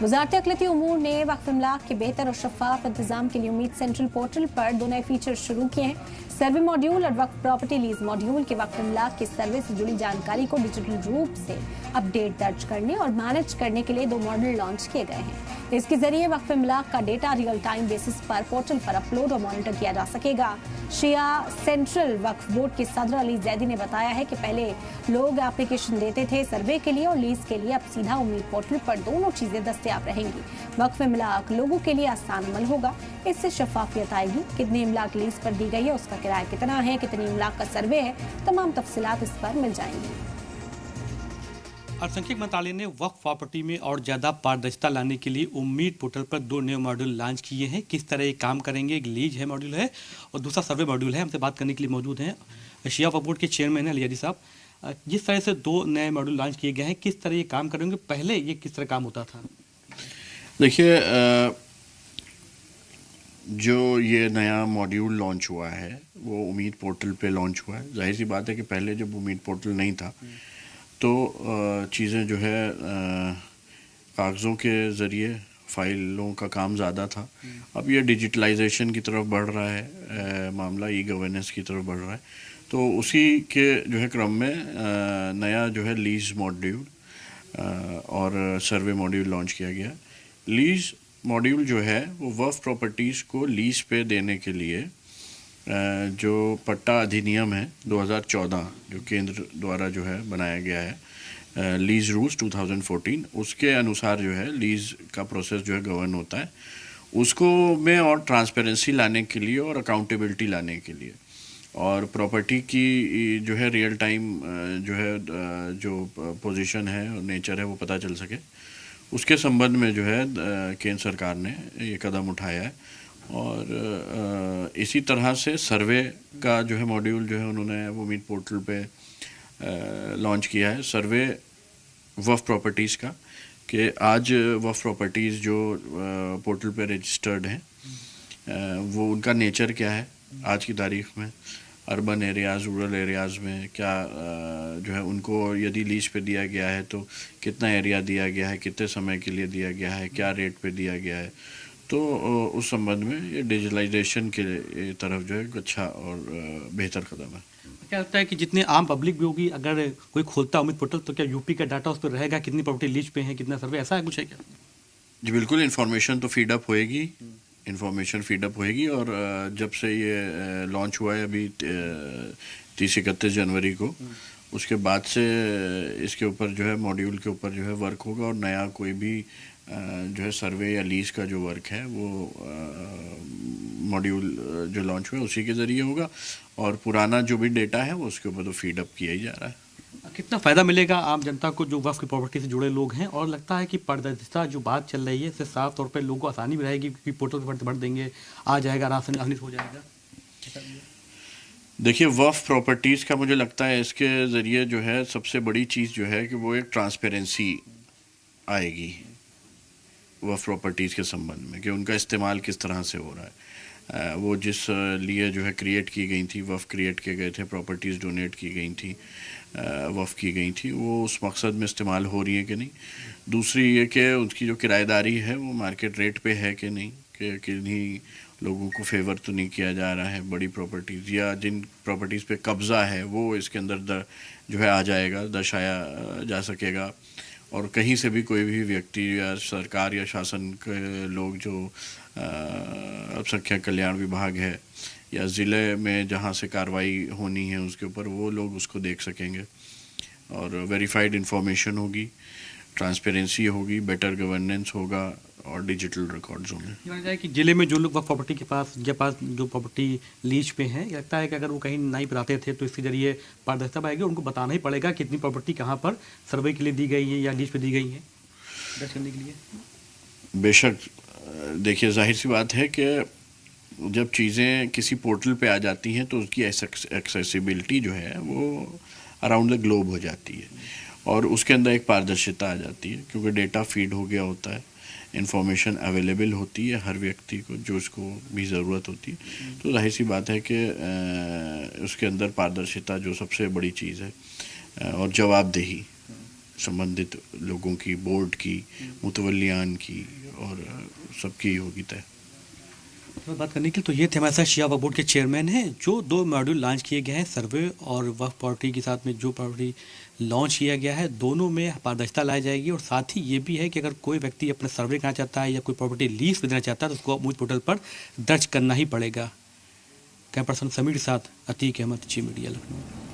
वज़ारत अक़लियती उमूर ने वक्फ इमलाक के बेहतर और शफ़ाफ इंतजाम के लिए उम्मीद सेंट्रल पोर्टल पर 2 नए फीचर शुरू किए हैं। सर्वे मॉड्यूल और वक्फ प्रॉपर्टी लीज मॉड्यूल के वक्फ इमलाक के सर्वे से जुड़ी जानकारी को डिजिटल रूप से अपडेट दर्ज करने और मैनेज करने के लिए 2 मॉडल लॉन्च किए गए हैं। इसके जरिए वक्फ इमलाक का डेटा रियल टाइम बेसिस पर पोर्टल पर अपलोड और मॉनिटर किया जा सकेगा। शिया सेंट्रल वक्फ बोर्ड के सदर अली जैदी ने बताया है कि पहले लोग एप्लीकेशन देते थे सर्वे के लिए और लीज के लिए, अब सीधा उम्मीद पोर्टल पर दोनों चीजें दस्तयाब रहेंगी। वक्फ इमलाक लोगों के लिए आसान अमल होगा, इससे शफाफियत आएगी। कितनी इमलाक लीज पर दी गई है, उसका किराया कितना है, कितनी इमलाक का सर्वे है, तमाम तफसीलात इस पर मिल जाएंगी। अल्पसंख्यक मंत्रालय ने वक्फ प्रॉपर्टी में और ज़्यादा पारदर्शिता लाने के लिए उम्मीद पोर्टल पर 2 नए मॉड्यूल लॉन्च किए हैं। किस तरह ये काम करेंगे, एक लीज है मॉड्यूल है और दूसरा सर्वे मॉड्यूल है। हमसे बात करने के लिए मौजूद हैं शिया वक्फ बोर्ड के चेयरमैन हैं अली साहब। जिस तरह से 2 नए मॉड्यूल लॉन्च किए गए हैं, किस तरह ये काम करेंगे, पहले ये किस तरह काम होता था? देखिए, जो ये नया मॉड्यूल लॉन्च हुआ है वो उम्मीद पोर्टल पे लॉन्च हुआ है। जाहिर सी बात है कि पहले जब उम्मीद पोर्टल नहीं था तो चीज़ें जो है कागज़ों के ज़रिए फ़ाइलों का काम ज़्यादा था। अब ये डिजिटलाइजेशन की तरफ बढ़ रहा है, मामला ई गवर्नेंस की तरफ बढ़ रहा है। तो उसी के जो है क्रम में नया जो है लीज़ मॉड्यूल और सर्वे मॉड्यूल लॉन्च किया गया। लीज़ मॉड्यूल जो है वो वक्फ प्रॉपर्टीज़ को लीज़ पे देने के लिए जो पट्टा अधिनियम है 2014 जो केंद्र द्वारा जो है बनाया गया है, लीज़ रूल्स 2014, उसके अनुसार जो है लीज़ का प्रोसेस जो है गवर्न होता है। उसको में और ट्रांसपेरेंसी लाने के लिए और अकाउंटेबिलिटी लाने के लिए और प्रॉपर्टी की जो है रियल टाइम जो है जो पोजीशन है और नेचर है वो पता चल सके, उसके संबंध में जो है केंद्र सरकार ने ये कदम उठाया है। और इसी तरह से सर्वे का जो है मॉड्यूल जो है उन्होंने उम्मीद पोर्टल पे लॉन्च किया है। सर्वे वक्फ प्रॉपर्टीज़ का कि आज वक्फ प्रॉपर्टीज़ जो पोर्टल पे रजिस्टर्ड हैं वो उनका नेचर क्या है आज की तारीख में, अर्बन एरियाज़, रूरल एरियाज़ में क्या जो है उनको यदि लीज पे दिया गया है तो कितना एरिया दिया गया है, कितने समय के लिए दिया गया है, क्या रेट पे दिया गया है। तो उस संबंध में ये डिजिटलाइजेशन के तरफ जो है एक अच्छा और बेहतर कदम है। क्या लगता है कि जितने आम पब्लिक भी होगी, अगर कोई खोलता उम्मीद पोर्टल तो क्या यूपी का डाटा उस पर रहेगा, कितनी प्रॉपर्टी लीज पे है, कितना सर्वे, ऐसा है कुछ है क्या? जी बिल्कुल, इन्फॉर्मेशन तो फीडअप होएगी, इन्फॉर्मेशन फीडअप होएगी। और जब से ये लॉन्च हुआ है अभी 30-31 जनवरी को, उसके बाद से इसके ऊपर जो है मॉड्यूल के ऊपर जो है वर्क होगा और नया कोई भी जो है सर्वे या लीज का जो वर्क है वो मॉड्यूल जो लॉन्च हुआ है उसी के ज़रिए होगा और पुराना जो भी डेटा है वो उसके ऊपर तो फीडअप किया ही जा रहा है। कितना फ़ायदा मिलेगा आम जनता को जो वक्फ की प्रॉपर्टी से जुड़े लोग हैं? और लगता है कि पारदर्शिता जो बात चल रही है इससे साफ तौर पर लोगों को आसानी भी रहेगी क्योंकि पोर्टल पर भर देंगे, आ जाएगा, राशन आसानी हो जाएगा। देखिए, वक्फ प्रॉपर्टीज़ का मुझे लगता है इसके ज़रिए जो है सबसे बड़ी चीज़ जो है कि वो एक ट्रांसपेरेंसी आएगी वक्फ प्रॉपर्टीज़ के संबंध में कि उनका इस्तेमाल किस तरह से हो रहा है। वो जिस लिए जो है क्रिएट की गई थी, वक्फ क्रिएट किए गए थे, प्रॉपर्टीज़ डोनेट की गई थी, वक्फ की गई थी, वो उस मकसद में इस्तेमाल हो रही है कि नहीं। दूसरी ये कि उसकी जो किराएदारी है वो मार्केट रेट पे है कि नहीं, कि किन्हीं लोगों को फेवर तो नहीं किया जा रहा है। बड़ी प्रॉपर्टीज़ या जिन प्रॉपर्टीज़ पे कब्ज़ा है वो इसके अंदर जो है आ जाएगा, दर्शाया जा सकेगा। और कहीं से भी कोई भी व्यक्ति या सरकार या शासन के लोग जो अल्पसंख्यक कल्याण विभाग है या ज़िले में जहाँ से कार्रवाई होनी है उसके ऊपर वो लोग उसको देख सकेंगे और वेरीफाइड इन्फॉर्मेशन होगी, ट्रांसपेरेंसी होगी, बेटर गवर्नेंस होगा और डिजिटल रिकॉर्ड्स होंगे। माना जाए कि ज़िले में जो लोग वक्फ प्रॉपर्टी के पास जो प्रॉपर्टी लीज पे हैं, लगता है कि अगर वो कहीं नहीं बताते थे तो इसके जरिए पारदर्शिता आएगी, उनको बताना ही पड़ेगा कितनी प्रॉपर्टी कहाँ पर सर्वे के लिए दी गई है या लीज पे दी गई है दर्ज करने के लिए। बेशक, देखिए जाहिर सी बात है कि जब चीज़ें किसी पोर्टल पे आ जाती हैं तो उसकी एक्सेसिबिलिटी जो है वो अराउंड द ग्लोब हो जाती है और उसके अंदर एक पारदर्शिता आ जाती है क्योंकि डेटा फीड हो गया होता है, इन्फॉर्मेशन अवेलेबल होती है हर व्यक्ति को जो उसको भी ज़रूरत होती है। तो जाहिर सी बात है कि उसके अंदर पारदर्शिता जो सबसे बड़ी चीज़ है और जवाबदेही संबंधित लोगों की, बोर्ड की, मुतवल्लियान की और सबकी होगी तय। तो बात करने के लिए तो ये थे हमारे साथ शिया वक्फ बोर्ड के चेयरमैन हैं। जो 2 मॉड्यूल लॉन्च किए गए हैं, सर्वे और वक्फ प्रॉपर्टी के साथ में जो प्रॉपर्टी लॉन्च किया गया है, दोनों में पारदर्शिता लाई जाएगी। और साथ ही ये भी है कि अगर कोई व्यक्ति अपना सर्वे करना चाहता है या कोई प्रॉपर्टी लीज देना चाहता है तो उसको उमूद पोर्टल पर दर्ज करना ही पड़ेगा। कैमरा पर्सन समीर के साथ अतीक अहमद, जी मीडिया, लखनऊ।